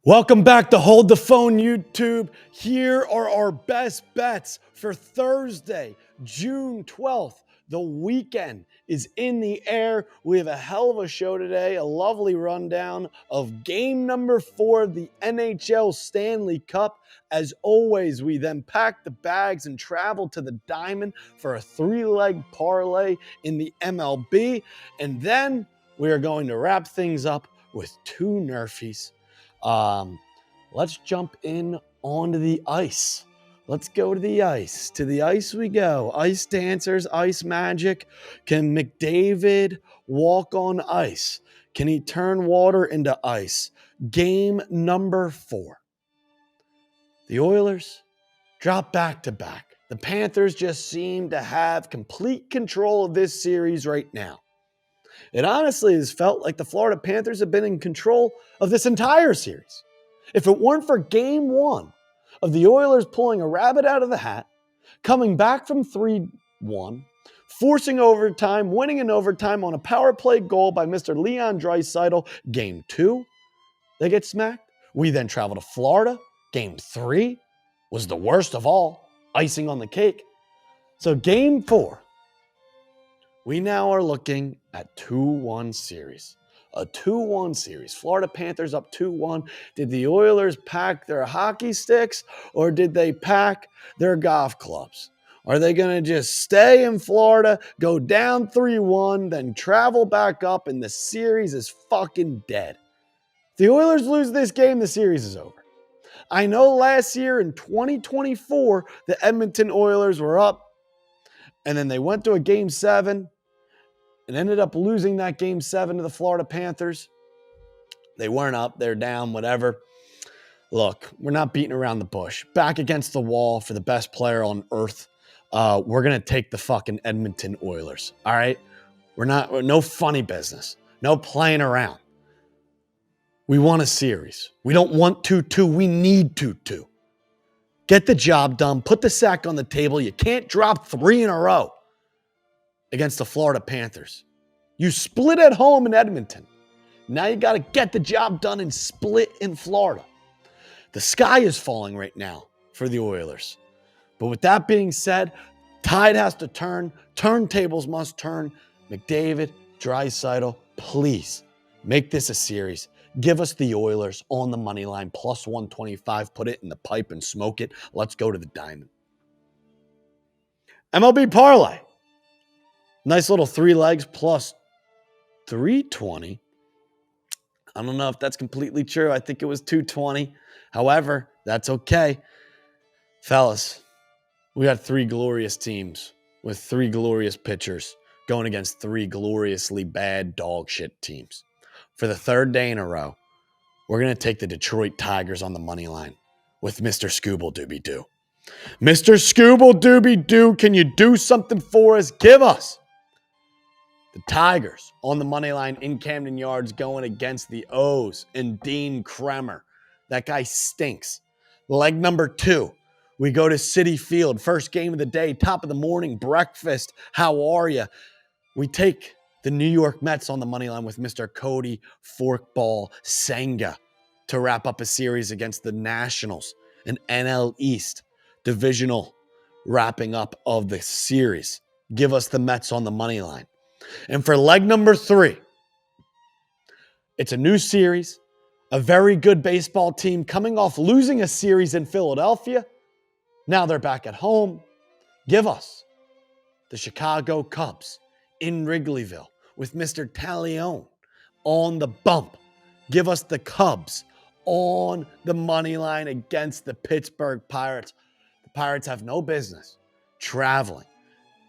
Welcome back to Hold the Phone YouTube. Here are our best bets for Thursday, June 12th. The weekend is in the air. We have a hell of a show today, a lovely rundown of game number 4 of the NHL Stanley Cup. As always, we then pack the bags and travel to the Diamond for a 3-leg parlay in the MLB. And then we are going to wrap things up with 2 NRFIs. Let's jump in onto the ice. Let's go to the ice. To the ice we go. Ice dancers, ice magic. Can McDavid walk on ice? Can he turn water into ice? Game number 4. The Oilers drop back to back. The Panthers just seem to have complete control of this series right now. It honestly has felt like the Florida Panthers have been in control of this entire series. If it weren't for game 1 of the Oilers pulling a rabbit out of the hat, coming back from 3-1, forcing overtime, winning in overtime on a power play goal by Mr. Leon Draisaitl, game 2, they get smacked. We then travel to Florida. Game 3 was the worst of all, icing on the cake. So game 4, we now are looking at 2-1 series. A 2-1 series. Florida Panthers up 2-1. Did the Oilers pack their hockey sticks or did they pack their golf clubs? Are they going to just stay in Florida, go down 3-1, then travel back up and the series is fucking dead? If the Oilers lose this game, the series is over. I know last year in 2024, the Edmonton Oilers were up and then they went to a game 7 and ended up losing that game 7 to the Florida Panthers. They weren't up, they're down, whatever. Look, we're not beating around the bush. Back against the wall for the best player on earth. We're going to take the fucking Edmonton Oilers, all right? No funny business. No playing around. We want a series. We don't want 2-2. We need 2-2. Get the job done. Put the sack on the table. You can't drop 3 in a row against the Florida Panthers. You split at home in Edmonton. Now you got to get the job done and split in Florida. The sky is falling right now for the Oilers. But with that being said, tide has to turn. Turntables must turn. McDavid, Draisaitl, please make this a series. Give us the Oilers on the money line, plus 125. Put it in the pipe and smoke it. Let's go to the Diamond. MLB Parlay. Nice little 3 legs plus 320. I don't know if that's completely true. I think it was 220. However, that's okay. Fellas, we got 3 glorious teams with 3 glorious pitchers going against 3 gloriously bad dog shit teams. For the 3rd day in a row, we're going to take the Detroit Tigers on the money line with Mr. Scooble Dooby Doo. Mr. Scooble Dooby Doo, can you do something for us? Give us the Tigers on the money line in Camden Yards going against the O's and Dean Kremer. That guy stinks. Leg number 2, we go to Citi Field. First game of the day, top of the morning, breakfast. How are you? We take the New York Mets on the money line with Mr. Cody Forkball Senga to wrap up a series against the Nationals, an NL East divisional wrapping up of the series. Give us the Mets on the money line. And for leg number 3, it's a new series, a very good baseball team coming off losing a series in Philadelphia. Now they're back at home. Give us the Chicago Cubs in Wrigleyville with Mr. Talione on the bump. Give us the Cubs on the money line against the Pittsburgh Pirates. The Pirates have no business traveling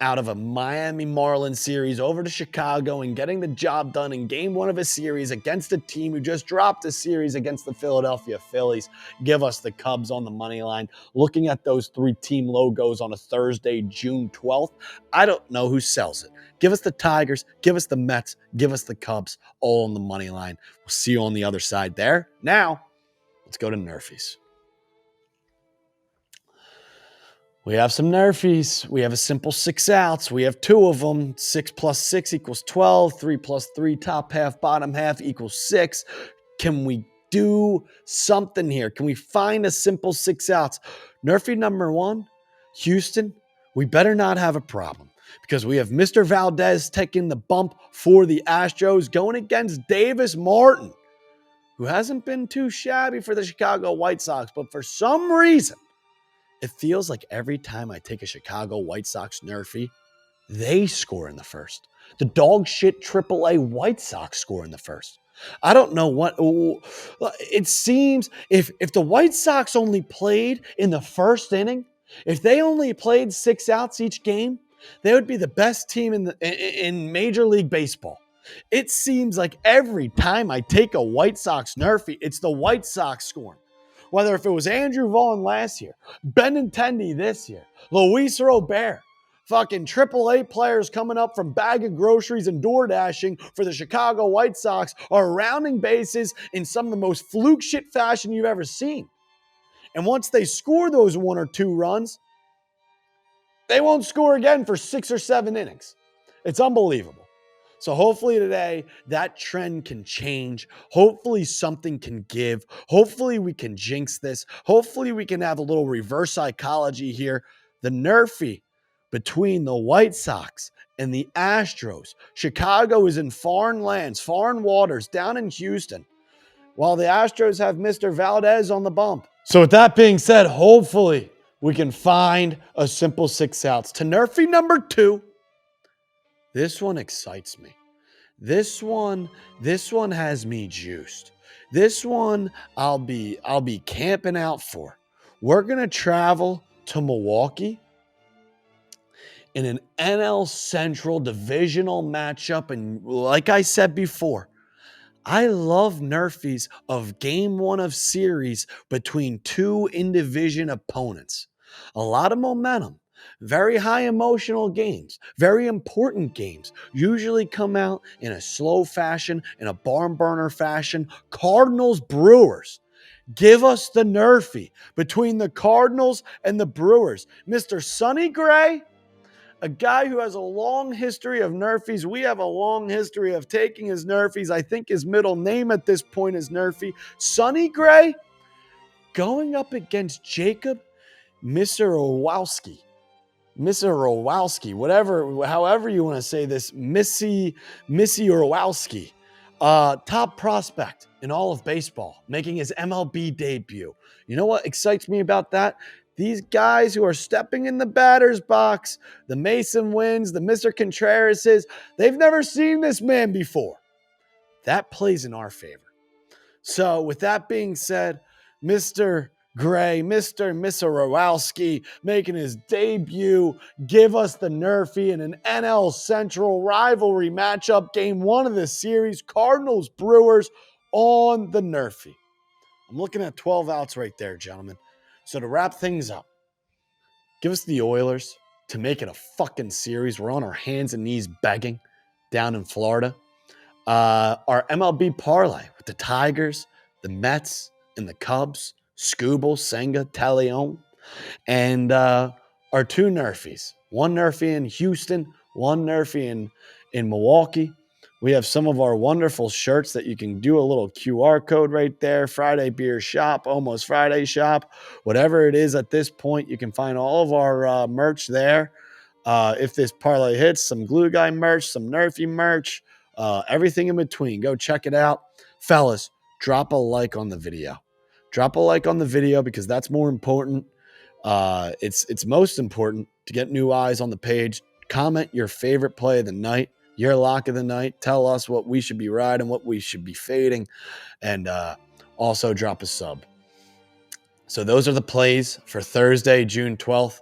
out of a Miami Marlins series over to Chicago and getting the job done in game 1 of a series against a team who just dropped a series against the Philadelphia Phillies. Give us the Cubs on the money line. Looking at those 3 team logos on a Thursday, June 12th, I don't know who sells it. Give us the Tigers, give us the Mets, give us the Cubs, all on the money line. We'll see you on the other side there. Now, let's go to NRFIs. We have some NRFIs. We have a simple 6 outs. We have 2 of them. 6 plus 6 equals 12. 3 plus 3, top half, bottom half equals 6. Can we do something here? Can we find a simple 6 outs? NRFI number 1, Houston, we better not have a problem because we have Mr. Valdez taking the bump for the Astros going against Davis Martin, who hasn't been too shabby for the Chicago White Sox, but for some reason, it feels like every time I take a Chicago White Sox NRFI, they score in the first. The dog shit AAA White Sox score in the first. I don't know what. It seems if the White Sox only played in the first inning, if they only played 6 outs each game, they would be the best team in Major League Baseball. It seems like every time I take a White Sox NRFI, it's the White Sox scoring. Whether if it was Andrew Vaughn last year, Benintendi this year, Luis Robert, fucking AAA players coming up from bag of groceries and door dashing for the Chicago White Sox are rounding bases in some of the most fluke shit fashion you've ever seen. And once they score those 1 or 2 runs, they won't score again for 6 or 7 innings. It's unbelievable. So hopefully today that trend can change. Hopefully something can give. Hopefully we can jinx this. Hopefully we can have a little reverse psychology here. The NRFI between the White Sox and the Astros. Chicago is in foreign lands, foreign waters, down in Houston, while the Astros have Mr. Valdez on the bump. So with that being said, hopefully we can find a simple 6 outs. To NRFI number 2. This one excites me. This one has me juiced. This one I'll be camping out for. We're going to travel to Milwaukee in an NL Central divisional matchup. And like I said before, I love NRFIs of game 1 of series between 2 in-division opponents. A lot of momentum. Very high emotional games, very important games, usually come out in a slow fashion, in a barn burner fashion. Cardinals, Brewers. Give us the NRFI between the Cardinals and the Brewers. Mr. Sonny Gray, a guy who has a long history of NRFIs. We have a long history of taking his NRFIs. I think his middle name at this point is NRFI. Sonny Gray going up against Jacob Misirowski. However you want to say this, Missy Orowski, top prospect in all of baseball, making his MLB debut. You know what excites me about that? These guys who are stepping in the batter's box, the Mason Wins, the Mr. Contrerases, they've never seen this man before. That plays in our favor. So with that being said, Mr. Gray, Mr. Misirowski making his debut. Give us the NRFI in an NL Central rivalry matchup. Game 1 of the series. Cardinals, Brewers on the NRFI. I'm looking at 12 outs right there, gentlemen. So to wrap things up, give us the Oilers to make it a fucking series. We're on our hands and knees begging down in Florida. Our MLB Parlay with the Tigers, the Mets, and the Cubs. Scooble, Senga, Talion, and our 2 NRFIs. 1 NRFI in Houston, 1 NRFI in Milwaukee. We have some of our wonderful shirts that you can do a little QR code right there. Friday Beer Shop, Almost Friday Shop. Whatever it is at this point, you can find all of our merch there. If this parlay hits, some Glue Guy merch, some NRFI merch, everything in between. Go check it out. Fellas, drop a like on the video. Drop a like on the video because that's more important. It's most important to get new eyes on the page. Comment your favorite play of the night, your lock of the night. Tell us what we should be riding, what we should be fading, and also drop a sub. So those are the plays for Thursday, June 12th.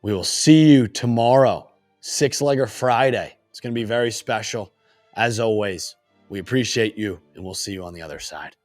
We will see you tomorrow, 6-legger Friday. It's going to be very special. As always, we appreciate you, and we'll see you on the other side.